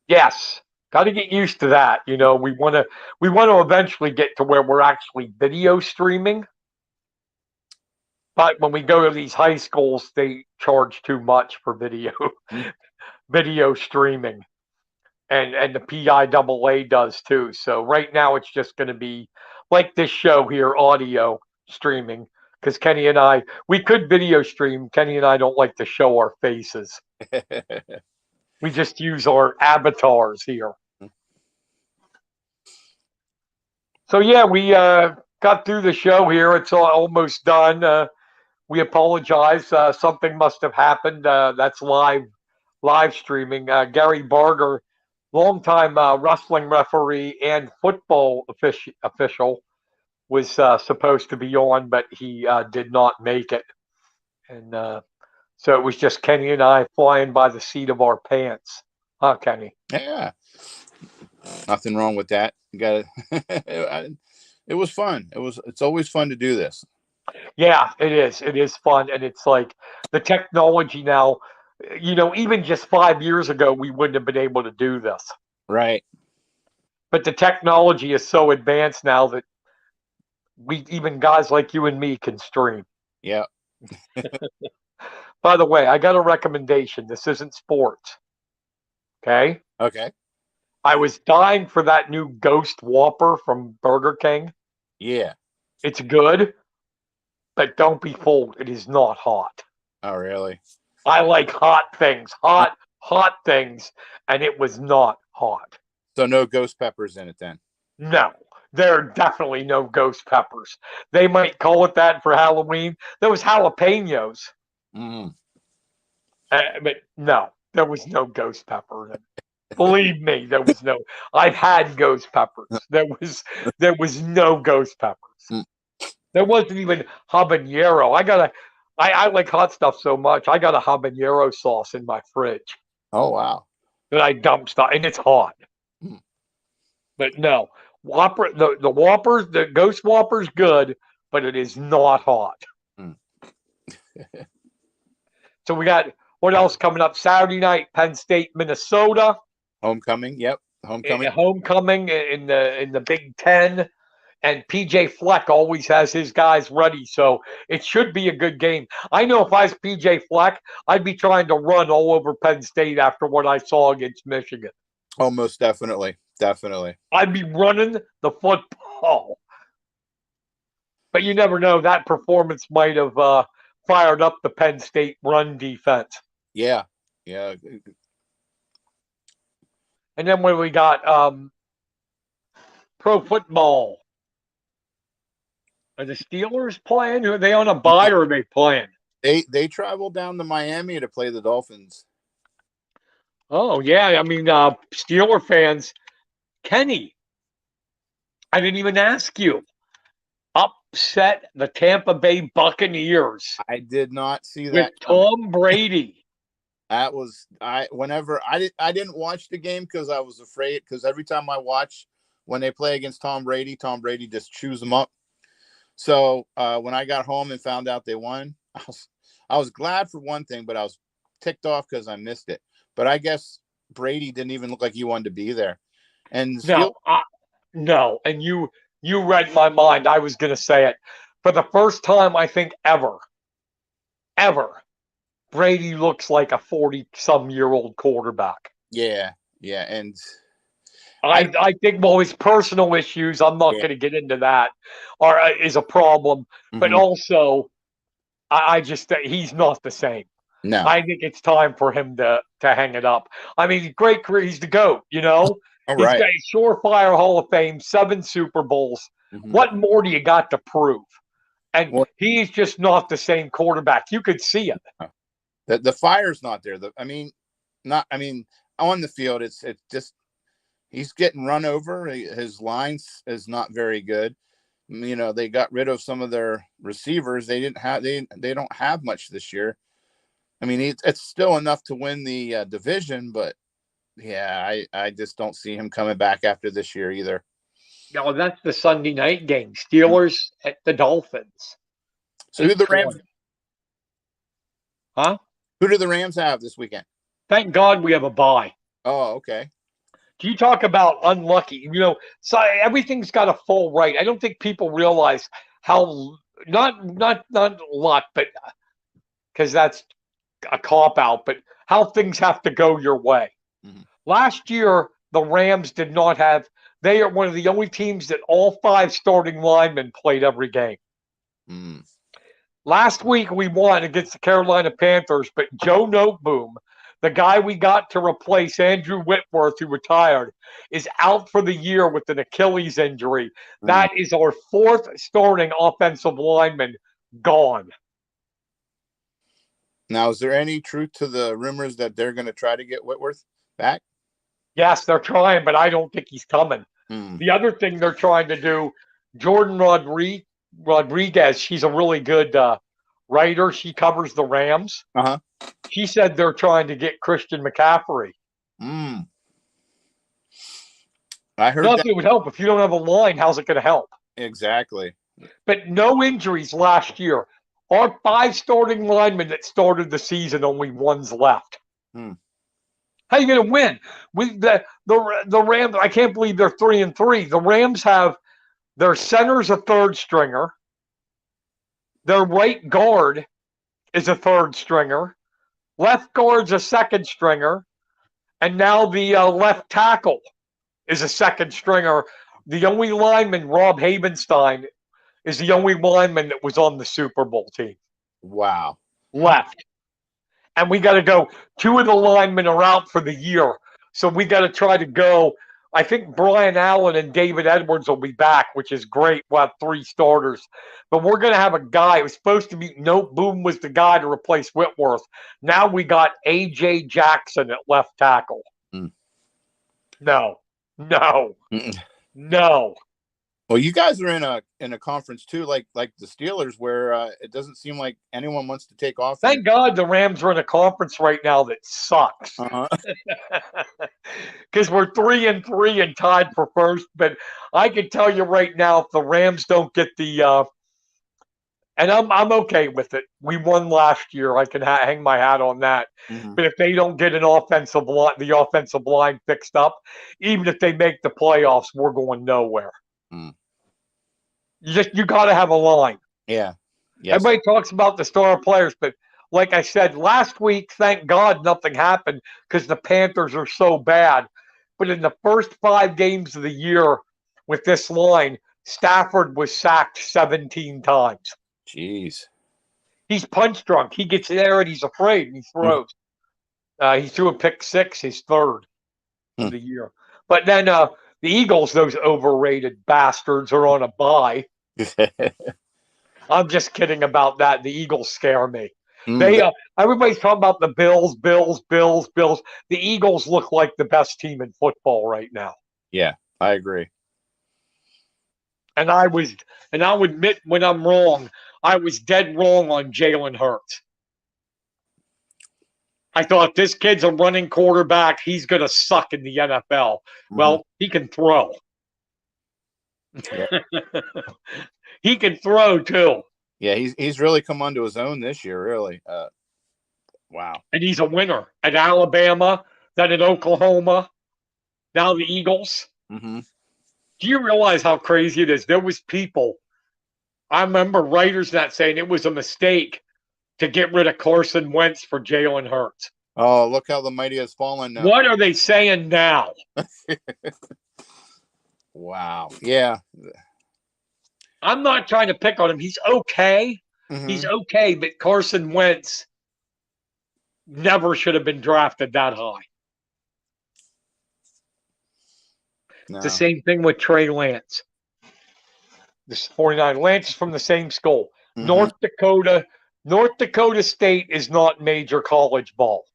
Yes, got to get used to that. We want to eventually get to where we're actually video streaming. But when we go to these high schools, they charge too much for video streaming, and the PIAA does too. So right now it's just going to be like this show here, audio streaming, because Kenny and we could video stream. Kenny and I don't like to show our faces. We just use our avatars here. So yeah, we got through the show here. It's almost done. We apologize. Something must have happened. That's live streaming. Gary Barger, longtime wrestling referee and football official, was supposed to be on, but he did not make it. And so it was just Kenny and I flying by the seat of our pants. Huh, Kenny? Yeah. Nothing wrong with that. You got it. It was fun. It's always fun to do this. Yeah, it is. It is fun. And it's like the technology now, even just 5 years ago, we wouldn't have been able to do this. Right. But the technology is so advanced now that even guys like you and me can stream. Yeah. By the way, I got a recommendation. This isn't sports. Okay? Okay. I was dying for that new Ghost Whopper from Burger King. Yeah. It's good, but don't be fooled. It is not hot. Oh, really? I like hot things. Hot things. And it was not hot. So no ghost peppers in it then? No. There are definitely no ghost peppers. They might call it that for Halloween. There was jalapenos. Mm. But no, there was no ghost pepper in it. Believe me, there was no. I've had ghost peppers. There was no ghost peppers. Mm. There wasn't even habanero. I like hot stuff so much. I got a habanero sauce in my fridge Oh wow. that I dump stuff, and it's hot. Mm. But no, Whopper, the Whoppers, the Ghost Whopper's good, but it is not hot. Mm. So we got what else coming up Saturday night? Penn State, Minnesota, Homecoming. Yep. Homecoming. homecoming in the Big Ten, and PJ Fleck always has his guys ready, so it should be a good game. I know if I was PJ Fleck, I'd be trying to run all over Penn State after what I saw against Michigan. Oh, most definitely. Definitely. I'd be running the football. But you never know. That performance might have fired up the Penn State run defense. Yeah. Yeah. And then when we got pro football, are the Steelers playing? Are they on a bye or are they playing? They traveled down to Miami to play the Dolphins. Oh, yeah. I mean, Steeler fans, Kenny, I didn't even ask you. Upset the Tampa Bay Buccaneers I did not see with that coming. Tom Brady. That was I didn't watch the game because I was afraid, because every time I watch when they play against Tom Brady just chews them up. So when I got home and found out they won, I was glad for one thing, but I was ticked off because I missed it. But I guess Brady didn't even look like he wanted to be there. And No, no, and you read my mind. I was going to say it for the first time I think ever. Brady looks like a 40-some-year-old quarterback. yeah, and I think, well, his personal issues, I'm not yeah, going to get into that, is a problem. But mhm. also, I just think he's not the same. No, I think it's time for him to hang it up. I mean, great career. He's the GOAT, you know? all He's right. got a surefire Hall of Fame, 7 Super Bowls. Mhm. What more do you got to prove? And Well, he's just not the same quarterback. You could see it. the fire's not there. I mean, on the field, it's just he's getting run over. His lines is not very good. You know, they got rid of some of their receivers. They don't have much this year. I mean, it's still enough to win the division, but yeah, I just don't see him coming back after this year either. Now, that's the Sunday night game. Steelers at the Dolphins. So who do the 8:20. Rams? Huh? Who do the Rams have this weekend? Thank God we have a bye. Oh, okay. Do you talk about unlucky? You know, so everything's got a full right. I don't think people realize how not luck, but because that's a cop out, but how things have to go your way. Mhm. Last year, the Rams did not have. They are one of the only teams that all 5 starting linemen played every game. Mm. Last week we won against the Carolina Panthers, but Joe Noteboom, the guy we got to replace Andrew Whitworth, who retired, is out for the year with an Achilles injury. Mm. That is our 4th starting offensive lineman gone. Now, is there any truth to the rumors that they're going to try to get Whitworth back? Yes, they're trying, but I don't think he's coming. Mm. The other thing they're trying to do, Jordan Rodriguez, she's a really good writer. She covers the Rams. Uh-huh. She said they're trying to get Christian McCaffrey. Mm. I heard Nothing that. would help. If you don't have a line, how's it going to help? Exactly. But no injuries last year. Our 5 starting linemen that started the season, only one's left. Mm. How are you going to win? With the Rams, I can't believe they're 3-3. The Rams have their center's a 3rd stringer. Their right guard is a 3rd stringer. Left guard's a 2nd stringer. And now the left tackle is a 2nd stringer. The only lineman, Rob Havenstein, is the only lineman that was on the Super Bowl team. Wow. Left. And we got to go. 2 of the linemen are out for the year. So we got to try to go. I think Brian Allen and David Edwards will be back, which is great. We'll have 3 starters. But we're going to have a guy. It was supposed to be Boom was the guy to replace Whitworth. Now we got A.J. Jackson at left tackle. Mm. No, no, Mm-mm. no. Well, you guys are in a conference too, like the Steelers, where it doesn't seem like anyone wants to take off any. Thank God the Rams are in a conference right now that sucks. Uh-huh. Because we're 3-3 and tied for first. But I can tell you right now, if the Rams don't get and I'm okay with it. We won last year. I can hang my hat on that. Hmm. But if they don't get the offensive line fixed up, even if they make the playoffs, we're going nowhere. Mm. You got to have a line. Yeah. Yes. Everybody talks about the star players, but like I said last week, thank God nothing happened because the Panthers are so bad. But in the first 5 games of the year with this line, Stafford was sacked 17 times. Jeez. He's punch drunk. He gets there and he's afraid and he Mm. throws. He threw a pick six, his third of Mm. the year. But then the Eagles, those overrated bastards, are on a bye. I'm just kidding about that. The Eagles scare me. Mm, They everybody's talking about the Bills, Bills, Bills, Bills. The Eagles look like the best team in football right now. yeah, I agree. And I'll admit when I'm wrong. I was dead wrong on Jalen Hurts. I thought this kid's a running quarterback. He's going to suck in the NFL. Hmm. Well, he can throw. Yeah. He can throw too. Yeah, he's really come onto his own this year, really. Wow. And he's a winner at Alabama, then at Oklahoma, now the Eagles. Hmm. Do you realize how crazy it is? There was people, I remember writers not saying it was a mistake to get rid of Carson Wentz for Jalen Hurts. Oh, look how the mighty has fallen now. What are they saying now? Wow. Yeah. I'm not trying to pick on him. He's okay. He's Hmm. okay, but Carson Wentz never should have been drafted that high. No. The same thing with Trey Lance. This 49. Lance is from the same school. Hmm. North Dakota State is not major college ball.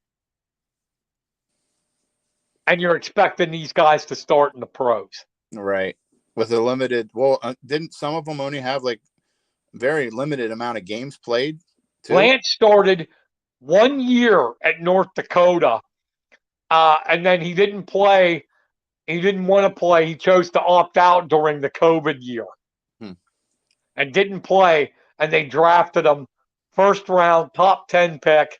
And you're expecting these guys to start in the pros. Right. With a limited, well, didn't some of them only have like very limited amount of games played too? Lance started 1 year at North Dakota, and then he didn't play. He didn't want to play. He chose to opt out during the COVID year and didn't play. And they drafted him first round, top 10 pick,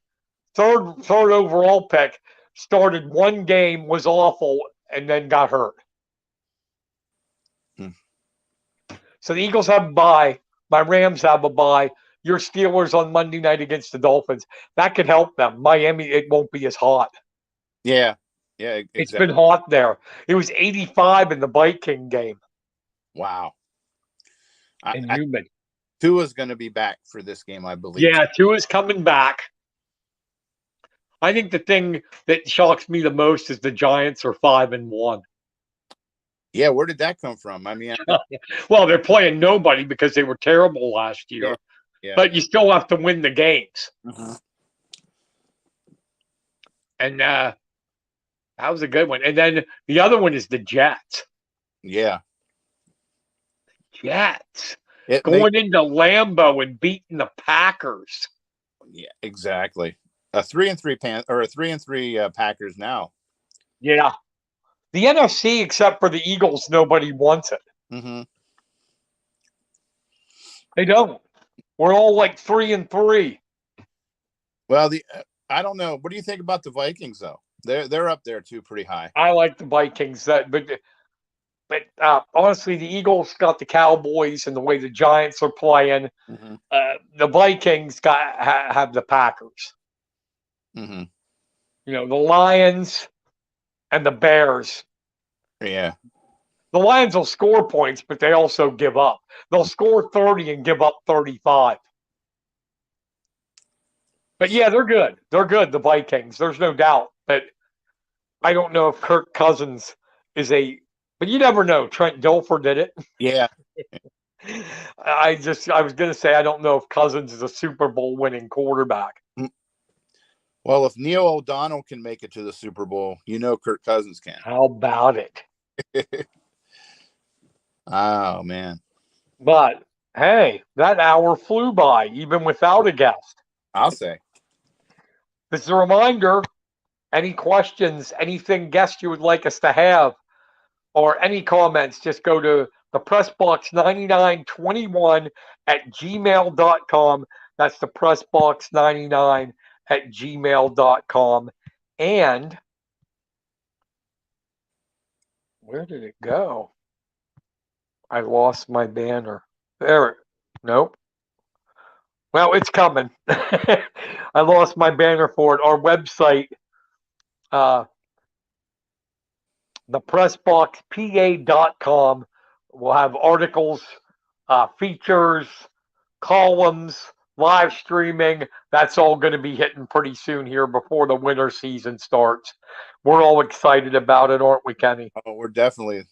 third overall pick. Started one game, was awful, and then got hurt. Hmm. So the Eagles have a bye. My Rams have a bye. Your Steelers on Monday night against the Dolphins. That could help them. Miami, it won't be as hot. Yeah. Yeah. It's Exactly. been hot there. It was 85 in the Viking game Wow. in Newman. Tua's going to be back for this game, I believe. Yeah, Tua's coming back. I think the thing that shocks me the most is the Giants are 5-1. Yeah, where did that come from? I mean, Well, they're playing nobody because they were terrible last year. Yeah. But you still have to win the games. Mm-hmm. And that was a good one. And then the other one is the Jets. Yeah. Jets going into Lambeau and beating the Packers. Yeah, exactly. A 3-3 Packers now. Yeah. The NFC, except for the Eagles, nobody wants it. Mm-hmm. They don't. We're all like 3-3. Well, I don't know. What do you think about the Vikings though? They're up there too, pretty high. I like the Vikings, but honestly, the Eagles got the Cowboys, and the way the Giants are playing, Mm-hmm. The Vikings have the Packers. Mm-hmm. You know, the Lions and the Bears. Yeah. The Lions will score points, but they also give up. They'll score 30 and give up 35. But yeah, they're good. They're good, the Vikings. There's no doubt. But I don't know if Kirk Cousins is but you never know. Trent Dilfer did it. Yeah. I was going to say, I don't know if Cousins is a Super Bowl winning quarterback. Well, if Neil O'Donnell can make it to the Super Bowl, you know Kirk Cousins can. How about it? Oh, man. But hey, that hour flew by, even without a guest. I'll say. This is a reminder, any questions, anything guests you would like us to have, or any comments, just go to the pressbox9921 at gmail.com. That's the pressbox99 at gmail.com. And where did it go? I lost my banner. There. Nope. Well, it's coming. I lost my banner for it. Our website, thepressboxpa.com, will have articles, features, columns, live streaming. That's all going to be hitting pretty soon here before the winter season starts. We're all excited about it, aren't we, Kenny? Oh, we're definitely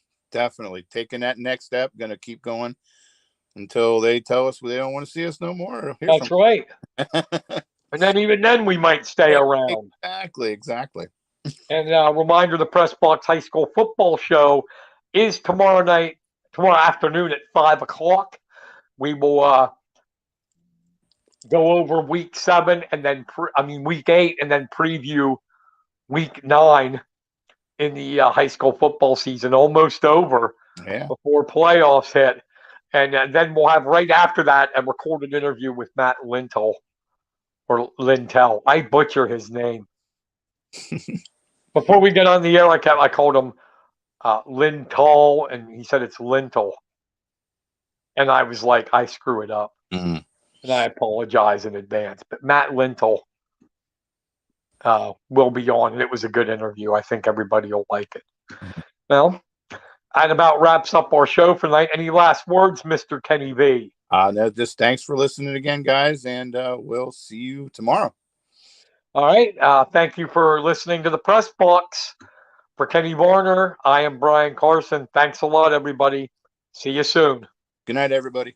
taking that next step. Going to keep going until they tell us they don't want to see us no more. That's right. And then even then we might stay around. Exactly. And reminder, the Press Box High School football show is tomorrow afternoon at 5 o'clock. We will go over week 7 and then week 8 and then preview week 9 in the high school football season, almost over before playoffs hit. And then we'll have right after that a recorded interview with Matt Lintel. I butcher his name. Before we get on the air, I called him Lintel, and he said it's Lintel. And I was like, I screw it up. Mm-hmm. And I apologize in advance. But Matt Lintel will be on, and it was a good interview. I think everybody will like it. Mm-hmm. Well, that about wraps up our show for tonight. Any last words, Mr. Kenny V? No, just thanks for listening again, guys, and we'll see you tomorrow. All right. Thank you for listening to the Press Box. For Kenny Varner, I am Brian Carson. Thanks a lot, everybody. See you soon. Good night, everybody.